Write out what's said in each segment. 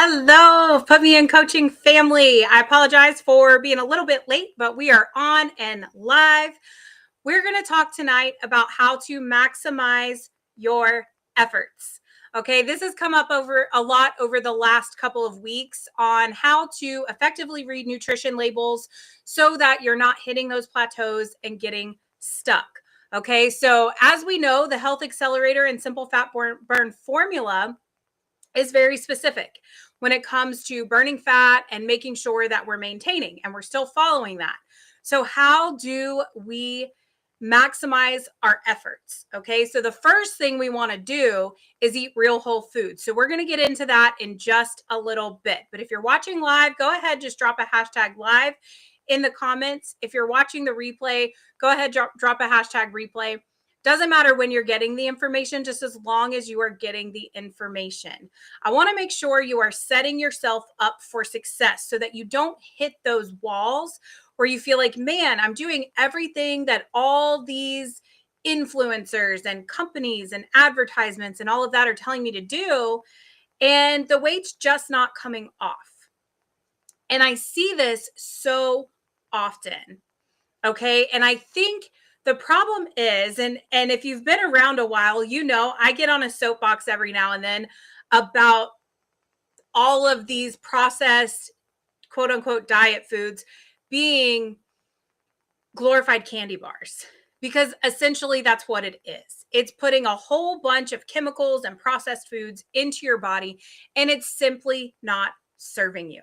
Hello, Put Me in Coaching family. I apologize for being a little bit late, but we are on and live. We're going to talk tonight about how to maximize your efforts. Okay, this has come up over a lot over the last couple of weeks on how to effectively read nutrition labels so that you're not hitting those plateaus and getting stuck. Okay, so as we know, the Health Accelerator and Simple Fat Burn formula is very specific when it comes to burning fat and making sure that we're maintaining and we're still following that. So, how do we maximize our efforts? Okay, so the first thing we want to do is eat real whole foods. So, we're going to get into that in just a little bit. But if you're watching live, go ahead, just drop a hashtag live in the comments. If you're watching the replay, go ahead, drop a hashtag replay. Doesn't matter when you're getting the information, just as long as you are getting the information. I want to make sure you are setting yourself up for success so that you don't hit those walls where you feel like, man, I'm doing everything that all these influencers and companies and advertisements and all of that are telling me to do, and the weight's just not coming off. And I see this so often. Okay. And I think the problem is, and if you've been around a while, you know, I get on a soapbox every now and then about all of these processed quote unquote diet foods being glorified candy bars, because essentially that's what it is. It's putting a whole bunch of chemicals and processed foods into your body, and it's simply not serving you.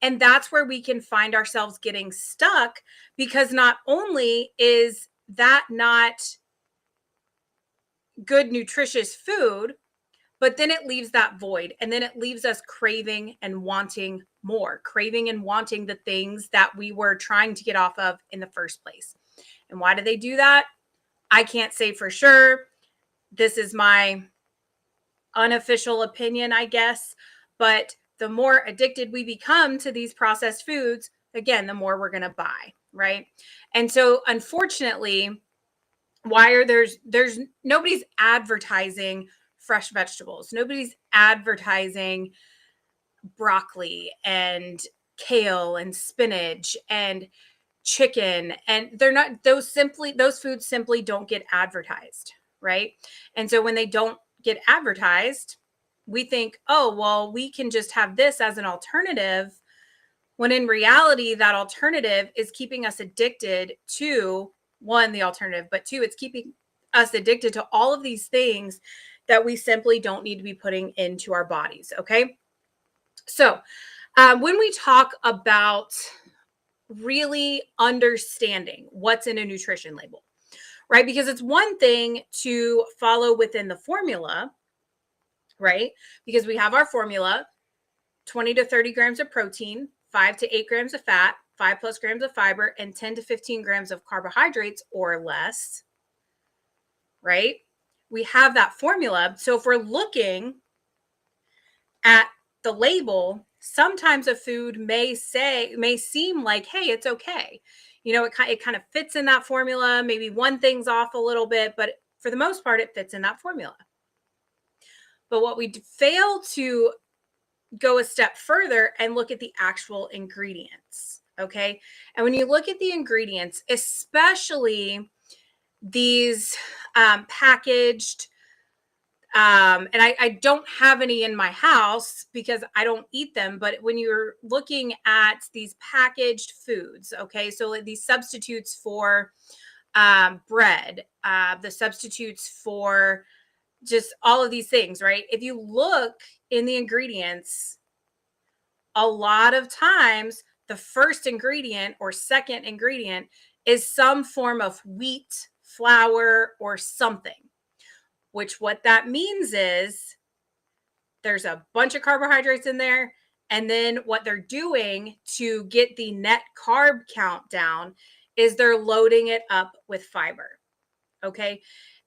And that's where we can find ourselves getting stuck, because not only is that not good, nutritious food, but then it leaves that void, and then it leaves us craving and wanting more, craving and wanting the things that we were trying to get off of in the first place. And why do they do that? I can't say for sure. This is my unofficial opinion, I guess. But the more addicted we become to these processed foods, again, the more we're going to buy, right? And so unfortunately, why are there's nobody's advertising fresh vegetables. Nobody's advertising broccoli and kale and spinach and chicken, and they're not, those foods simply don't get advertised, right? And so when they don't get advertised, we think, oh, well, we can just have this as an alternative, when in reality that alternative is keeping us addicted to, one, the alternative, but two, it's keeping us addicted to all of these things that we simply don't need to be putting into our bodies. Okay, so when we talk about really understanding what's in a nutrition label, right? Because it's one thing to follow within the formula, right? Because we have our formula: 20 to 30 grams of protein, 5 to 8 grams of fat, 5+ grams of fiber, and 10 to 15 grams of carbohydrates or less, right? We have that formula. So if we're looking at the label, sometimes a food may seem like, hey, it's okay. You know, it kind of fits in that formula. Maybe one thing's off a little bit, but for the most part, it fits in that formula. But what we fail to go a step further and look at the actual ingredients. Okay. And when you look at the ingredients, especially these packaged, and I don't have any in my house because I don't eat them. But when you're looking at these packaged foods, okay, so like these substitutes for bread, the substitutes for just all of these things, right? If you look in the ingredients, a lot of times the first ingredient or second ingredient is some form of wheat, flour, or something, which what that means is there's a bunch of carbohydrates in there. And then what they're doing to get the net carb count down is they're loading it up with fiber. Okay.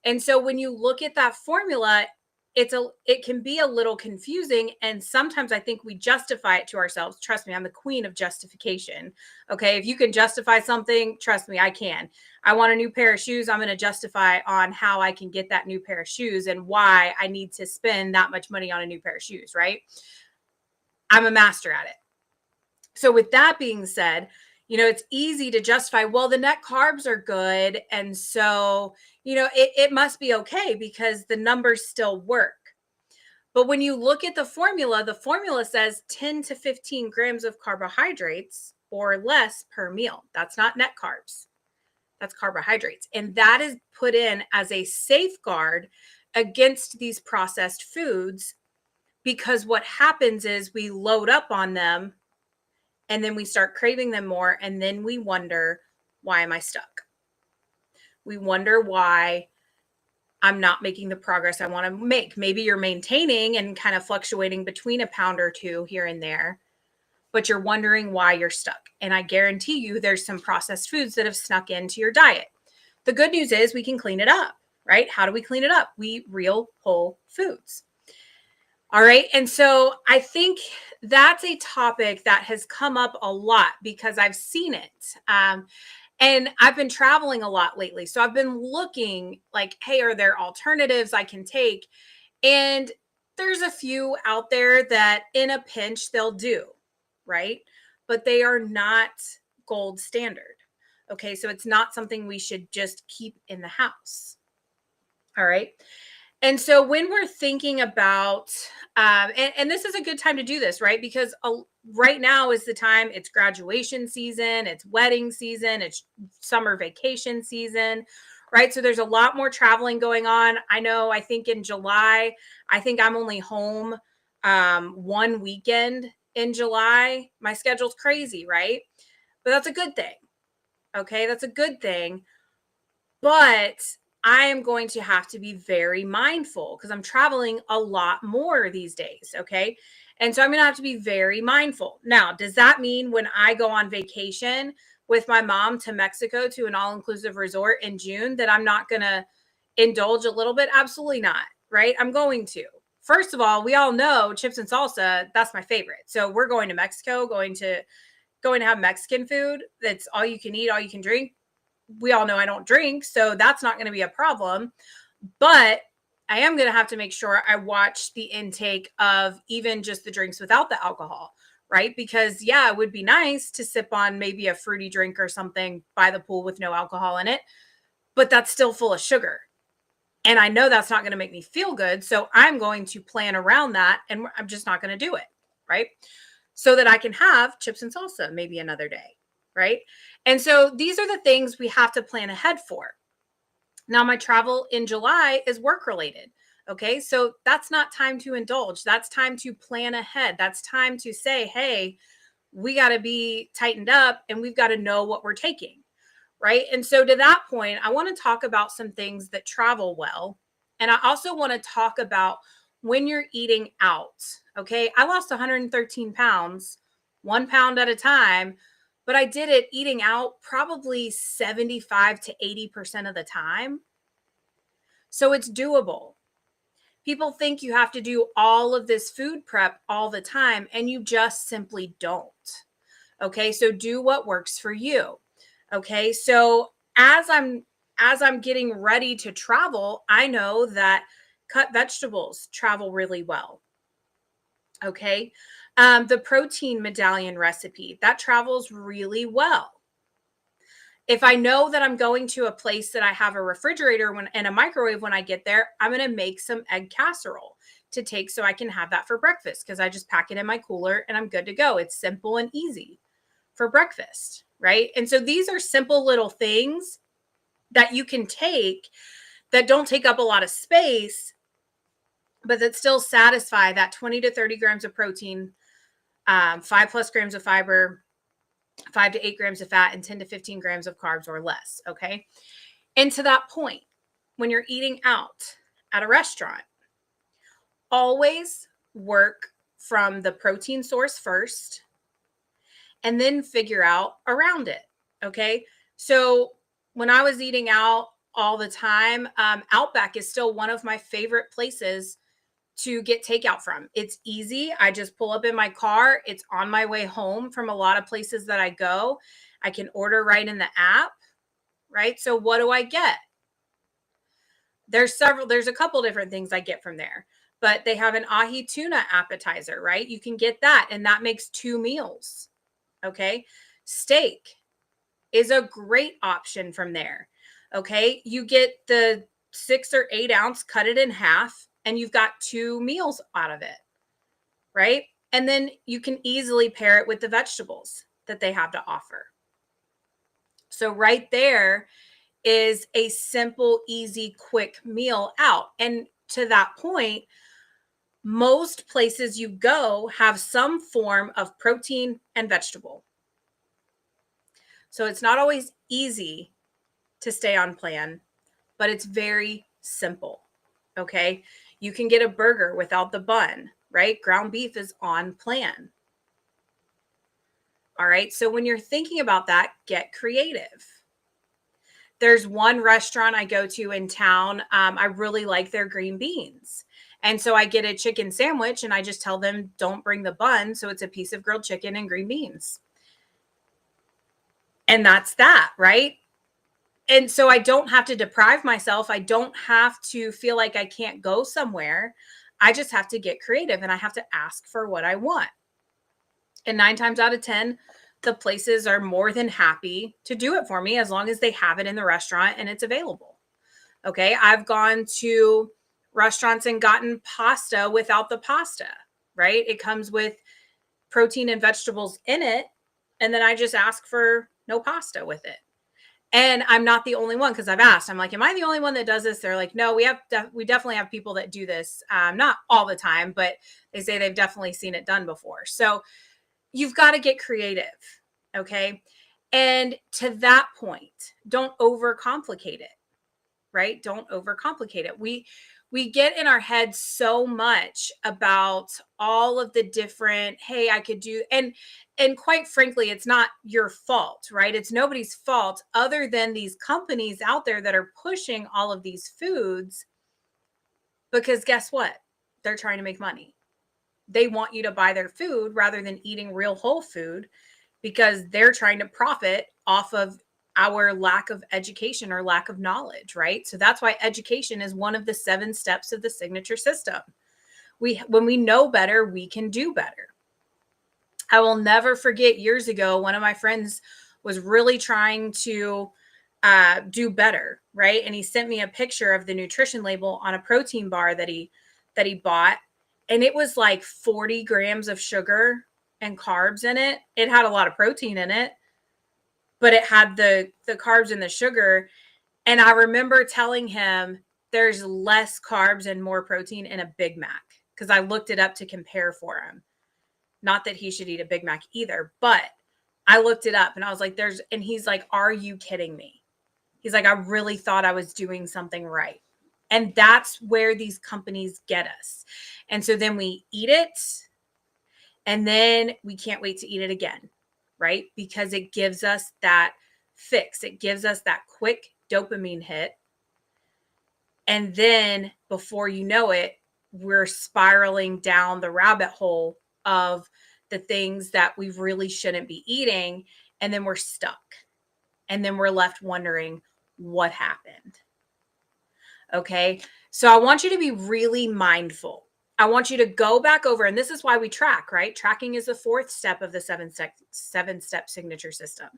And so when you look at that formula, it can be a little confusing. And sometimes I think we justify it to ourselves. Trust me, I'm the queen of justification. Okay. If you can justify something, trust me, I can. I want a new pair of shoes. I'm going to justify on how I can get that new pair of shoes and why I need to spend that much money on a new pair of shoes. Right. I'm a master at it. So with that being said, it's easy to justify, well, the net carbs are good. And so, it must be okay because the numbers still work. But when you look at the formula says 10 to 15 grams of carbohydrates or less per meal. That's not net carbs. That's carbohydrates. And that is put in as a safeguard against these processed foods, because what happens is we load up on them and then we start craving them more. And then we wonder, why am I stuck? We wonder why I'm not making the progress I want to make. Maybe you're maintaining and kind of fluctuating between a pound or two here and there, but you're wondering why you're stuck. And I guarantee you there's some processed foods that have snuck into your diet. The good news is we can clean it up, right? How do we clean it up? We eat real whole foods. All right. And so I think that's a topic that has come up a lot because I've seen it. And I've been traveling a lot lately. So I've been looking like, hey, are there alternatives I can take? And there's a few out there that in a pinch they'll do, right? But they are not gold standard. Okay. So it's not something we should just keep in the house. All right. And so when we're thinking about, and this is a good time to do this, right? Because right now is the time, it's graduation season, it's wedding season, it's summer vacation season, right? So there's a lot more traveling going on. I think in July, I think I'm only home one weekend in July. My schedule's crazy, right? But that's a good thing. Okay, that's a good thing. But I am going to have to be very mindful because I'm traveling a lot more these days. Okay. And so I'm going to have to be very mindful. Now, does that mean when I go on vacation with my mom to Mexico to an all inclusive resort in June that I'm not going to indulge a little bit? Absolutely not. Right. I'm going to. First of all, we all know chips and salsa. That's my favorite. So we're going to Mexico, going to have Mexican food. That's all you can eat, all you can drink. We all know I don't drink, so that's not going to be a problem. But I am going to have to make sure I watch the intake of even just the drinks without the alcohol, right? Because yeah, it would be nice to sip on maybe a fruity drink or something by the pool with no alcohol in it, but that's still full of sugar. And I know that's not going to make me feel good. So I'm going to plan around that and I'm just not going to do it, right? So that I can have chips and salsa maybe another day, right? And so these are the things we have to plan ahead for. Now, my travel in July is work related. Okay. So that's not time to indulge. That's time to plan ahead. That's time to say, hey, we got to be tightened up and we've got to know what we're taking. Right. And so to that point, I want to talk about some things that travel well. And I also want to talk about when you're eating out. Okay. I lost 113 pounds, 1 pound at a time, but I did it eating out probably 75 to 80% of the time. So it's doable. People think you have to do all of this food prep all the time, and you just simply don't. Okay. So do what works for you. Okay. So as I'm getting ready to travel, I know that cut vegetables travel really well. Okay. The protein medallion recipe that travels really well. If I know that I'm going to a place that I have a refrigerator and a microwave when I get there, I'm going to make some egg casserole to take so I can have that for breakfast because I just pack it in my cooler and I'm good to go. It's simple and easy for breakfast, right? And so these are simple little things that you can take that don't take up a lot of space, but that still satisfy that 20 to 30 grams of protein, 5+ grams of fiber, 5 to 8 grams of fat, and 10 to 15 grams of carbs or less. Okay. And to that point, when you're eating out at a restaurant, always work from the protein source first and then figure out around it. Okay. So when I was eating out all the time, Outback is still one of my favorite places to get takeout from. It's easy. I just pull up in my car. It's on my way home from a lot of places that I go. I can order right in the app, right? So what do I get? There's a couple different things I get from there. but they have an ahi tuna appetizer, right? You can get that, and that makes 2 meals. Okay. Steak is a great option from there. Okay. You get the 6 or 8 ounce, cut it in half, and you've got 2 meals out of it. Right. And then you can easily pair it with the vegetables that they have to offer. So, right there is a simple, easy, quick meal out. And to that point, most places you go have some form of protein and vegetable. So it's not always easy to stay on plan, but it's very simple. Okay. You can get a burger without the bun, right? Ground beef is on plan. All right. So when you're thinking about that, get creative. There's one restaurant I go to in town. I really like their green beans. And so I get a chicken sandwich and I just tell them, don't bring the bun. So it's a piece of grilled chicken and green beans. And that's that, right? And so I don't have to deprive myself. I don't have to feel like I can't go somewhere. I just have to get creative and I have to ask for what I want. And 9 times out of 10, the places are more than happy to do it for me as long as they have it in the restaurant and it's available. Okay. I've gone to restaurants and gotten pasta without the pasta, right? It comes with protein and vegetables in it. And then I just ask for no pasta with it. And I'm not the only one because I've asked. I'm like, am I the only one that does this? They're like, no, we definitely have people that do this. Not all the time, but they say they've definitely seen it done before. So you've got to get creative. Okay. And to that point, don't overcomplicate it, right? Don't overcomplicate it. We get in our head so much about all of the different, hey, I could do, and quite frankly, it's not your fault, right? It's nobody's fault other than these companies out there that are pushing all of these foods, because guess what? They're trying to make money. They want you to buy their food rather than eating real whole food because they're trying to profit off of our lack of education or lack of knowledge, right? So that's why education is one of the 7 steps of the signature system. When we know better, we can do better. I will never forget years ago, one of my friends was really trying to do better, right? And he sent me a picture of the nutrition label on a protein bar that he bought, and it was like 40 grams of sugar and carbs in it. It had a lot of protein in it, but it had the carbs and the sugar. And I remember telling him there's less carbs and more protein in a Big Mac because I looked it up to compare for him. Not that he should eat a Big Mac either, but I looked it up and I was like, and he's like, are you kidding me? He's like, I really thought I was doing something right. And that's where these companies get us. And so then we eat it and then we can't wait to eat it again, right? Because it gives us that fix. It gives us that quick dopamine hit. And then before you know it, we're spiraling down the rabbit hole of the things that we really shouldn't be eating. And then we're stuck. And then we're left wondering what happened. Okay. So I want you to be really mindful. I want you to go back over, and this is why we track, right? Tracking is the 4th step of the 7-step signature system,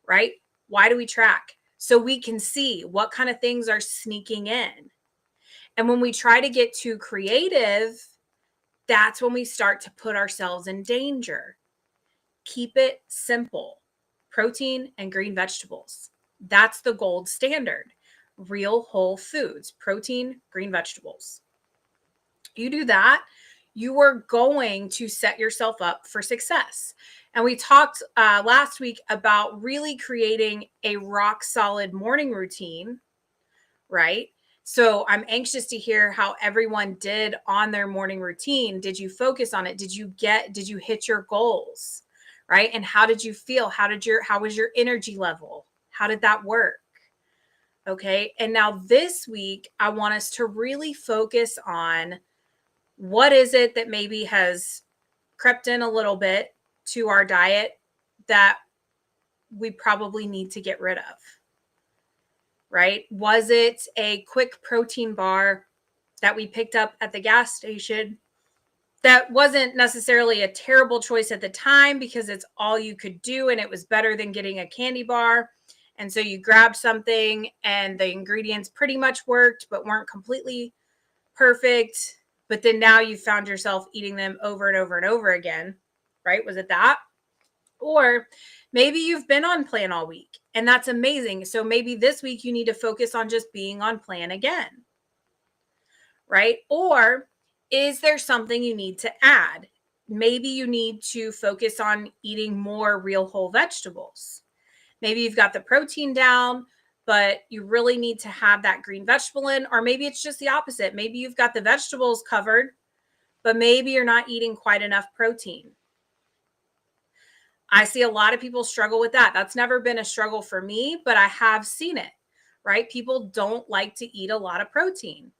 right? Why do we track? So we can see what kind of things are sneaking in. And when we try to get too creative, that's when we start to put ourselves in danger. Keep it simple. Protein and green vegetables. That's the gold standard. Real whole foods, protein, green vegetables. You do that, you are going to set yourself up for success. And we talked last week about really creating a rock solid morning routine, right? So I'm anxious to hear how everyone did on their morning routine. Did you focus on it? Did you hit your goals? Right? And how did you feel? How was your energy level? How did that work? Okay. And now this week, I want us to really focus on what is it that maybe has crept in a little bit to our diet that we probably need to get rid of, right? Was it a quick protein bar that we picked up at the gas station that wasn't necessarily a terrible choice at the time because it's all you could do and it was better than getting a candy bar. And so you grabbed something and the ingredients pretty much worked but weren't completely perfect. But then now you found yourself eating them over and over and over again, right? Was it that? Or maybe you've been on plan all week and that's amazing. So maybe this week you need to focus on just being on plan again, right? Or is there something you need to add? Maybe you need to focus on eating more real whole vegetables. Maybe you've got the protein down, but you really need to have that green vegetable in. Or maybe it's just the opposite. Maybe you've got the vegetables covered, but maybe you're not eating quite enough protein. I see a lot of people struggle with that. That's never been a struggle for me, but I have seen it, right? People don't like to eat a lot of protein.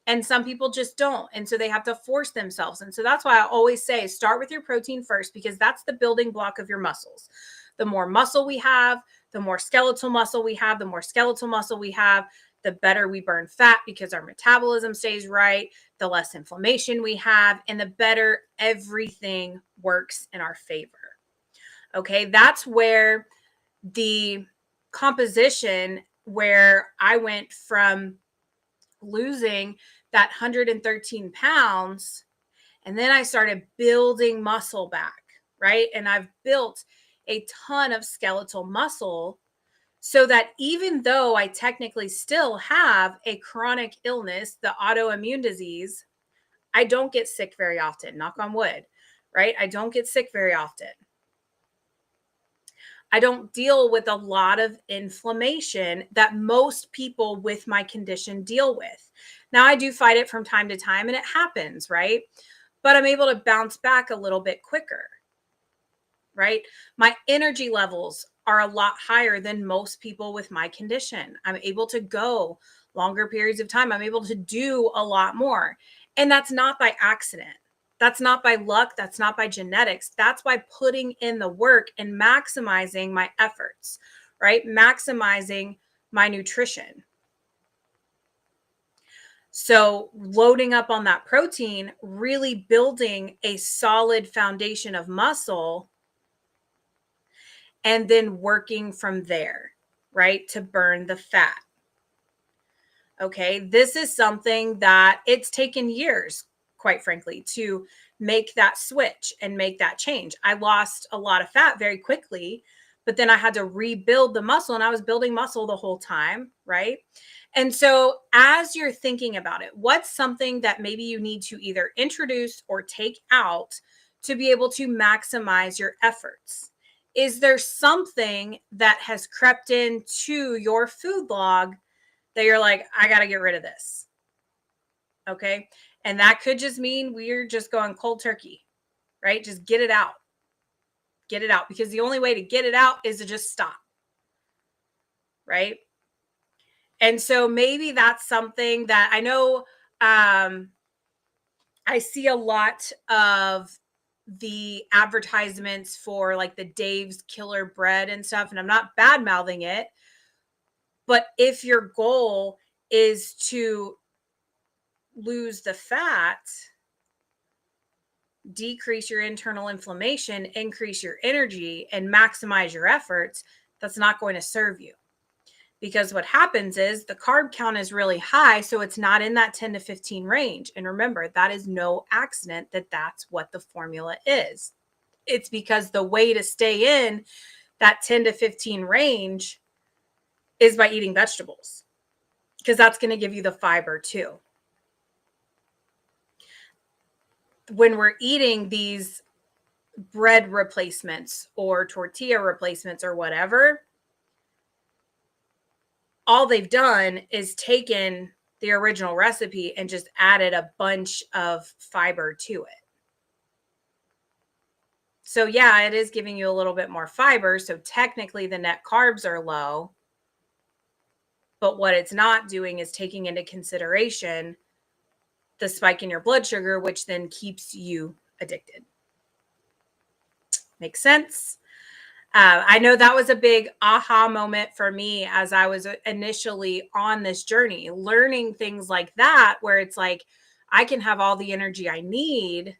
And some people just don't. And so they have to force themselves. And so that's why I always say start with your protein first, because that's the building block of your muscles. The more muscle we have, the more skeletal muscle we have, the more skeletal muscle we have, the better we burn fat because our metabolism stays right, the less inflammation we have, and the better everything works in our favor. Okay, that's where the composition, where I went from losing that 113 pounds and then I started building muscle back, right? And I've built a ton of skeletal muscle so that even though I technically still have a chronic illness, the autoimmune disease, I don't get sick very often, knock on wood, right? I don't get sick very often. I don't deal with a lot of inflammation that most people with my condition deal with. Now, I do fight it from time to time and it happens, right? But I'm able to bounce back a little bit quicker, right? My energy levels are a lot higher than most people with my condition. I'm able to go longer periods of time. I'm able to do a lot more. And that's not by accident. That's not by luck. That's not by genetics. That's by putting in the work and maximizing my efforts, right? Maximizing my nutrition. So, loading up on that protein, really building a solid foundation of muscle, and then working from there, right? To burn the fat. Okay. This is something that it's taken years, quite frankly, to make that switch and make that change. I lost a lot of fat very quickly, but then I had to rebuild the muscle and I was building muscle the whole time. Right. And so, as you're thinking about it, what's something that maybe you need to either introduce or take out to be able to maximize your efforts? Is there something that has crept into your food log that you're like, I got to get rid of this? Okay. And that could just mean we're just going cold turkey, right? Just get it out. Get it out, because the only way to get it out is to just stop. Right. And so maybe that's something that I know I see a lot of the advertisements for like the Dave's Killer Bread and stuff. And I'm not bad mouthing it, but if your goal is to lose the fat, decrease your internal inflammation, increase your energy, and maximize your efforts, that's not going to serve you. Because what happens is the carb count is really high, so it's not in that 10 to 15 range. And remember, that is no accident that that's what the formula is. It's because the way to stay in that 10 to 15 range is by eating vegetables, because that's going to give you the fiber too. When we're eating these bread replacements or tortilla replacements or whatever, all they've done is taken the original recipe and just added a bunch of fiber to it. So yeah, it is giving you a little bit more fiber. So technically the net carbs are low, but what it's not doing is taking into consideration the spike in your blood sugar, which then keeps you addicted. Makes sense? I know that was a big aha moment for me as I was initially on this journey, learning things like that, where it's like, I can have all the energy I need.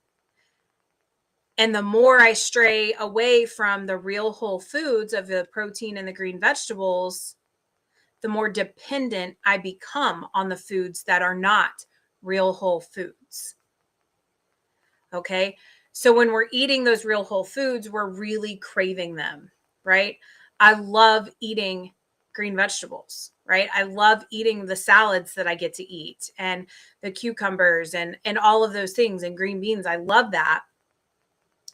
And the more I stray away from the real whole foods of the protein and the green vegetables, the more dependent I become on the foods that are not real whole foods. Okay. So when we're eating those real whole foods, we're really craving them, right? I love eating green vegetables, right? I love eating the salads that I get to eat and the cucumbers and all of those things and green beans. I love that.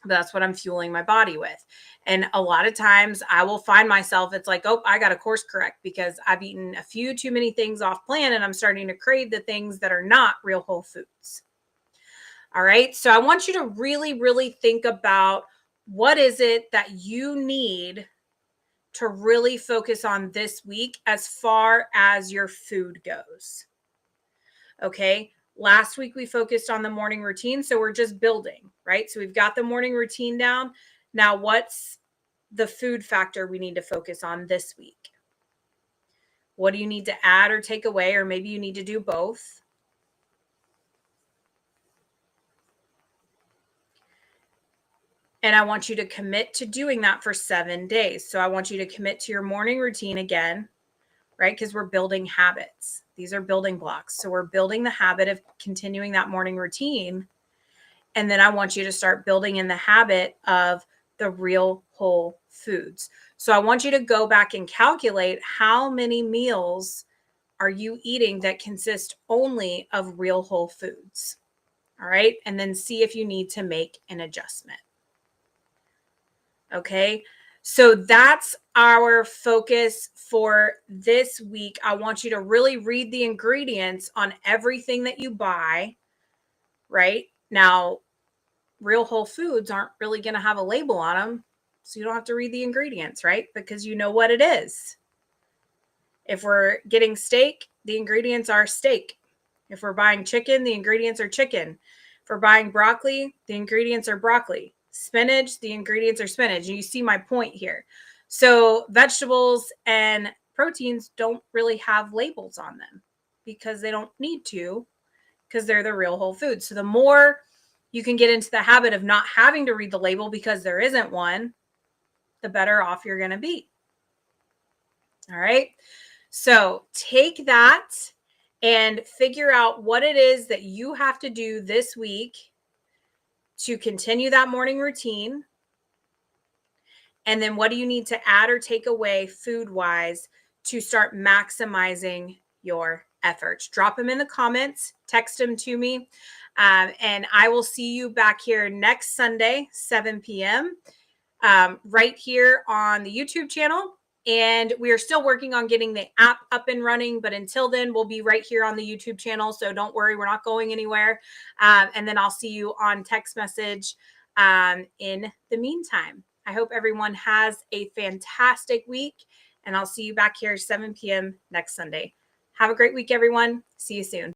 That's what I'm fueling my body with. And a lot of times I will find myself, it's like, oh, I got to course correct because I've eaten a few too many things off plan and I'm starting to crave the things that are not real whole foods. All right. So I want you to really, really think about what is it that you need to really focus on this week as far as your food goes. Okay. Last week we focused on the morning routine. So we're just building, right? So we've got the morning routine down. Now, what's the food factor we need to focus on this week? What do you need to add or take away? Or maybe you need to do both. And I want you to commit to doing that for 7 days. So I want you to commit to your morning routine again, right? Because we're building habits. These are building blocks. So we're building the habit of continuing that morning routine. And then I want you to start building in the habit of the real whole foods. So I want you to go back and calculate how many meals are you eating that consist only of real whole foods. All right. And then see if you need to make an adjustment. Okay. So that's our focus for this week. I want you to really read the ingredients on everything that you buy, right? Now, real whole foods aren't really going to have a label on them. So you don't have to read the ingredients, right? Because you know what it is. If we're getting steak, the ingredients are steak. If we're buying chicken, the ingredients are chicken. If we're buying broccoli, the ingredients are broccoli. Spinach, the ingredients are spinach. And you see my point here. So vegetables and proteins don't really have labels on them because they don't need to, because they're the real whole foods. So the more you can get into the habit of not having to read the label because there isn't one, the better off you're going to be. All right. So take that and figure out what it is that you have to do this week to continue that morning routine. And then what do you need to add or take away food wise to start maximizing your efforts? Drop them in the comments, text them to me. And I will see you back here next Sunday, 7 p.m. Right here on the YouTube channel. And we are still working on getting the app up and running. But until then, we'll be right here on the YouTube channel. So don't worry, we're not going anywhere. And then I'll see you on text message in the meantime. I hope everyone has a fantastic week. And I'll see you back here 7 p.m. next Sunday. Have a great week, everyone. See you soon.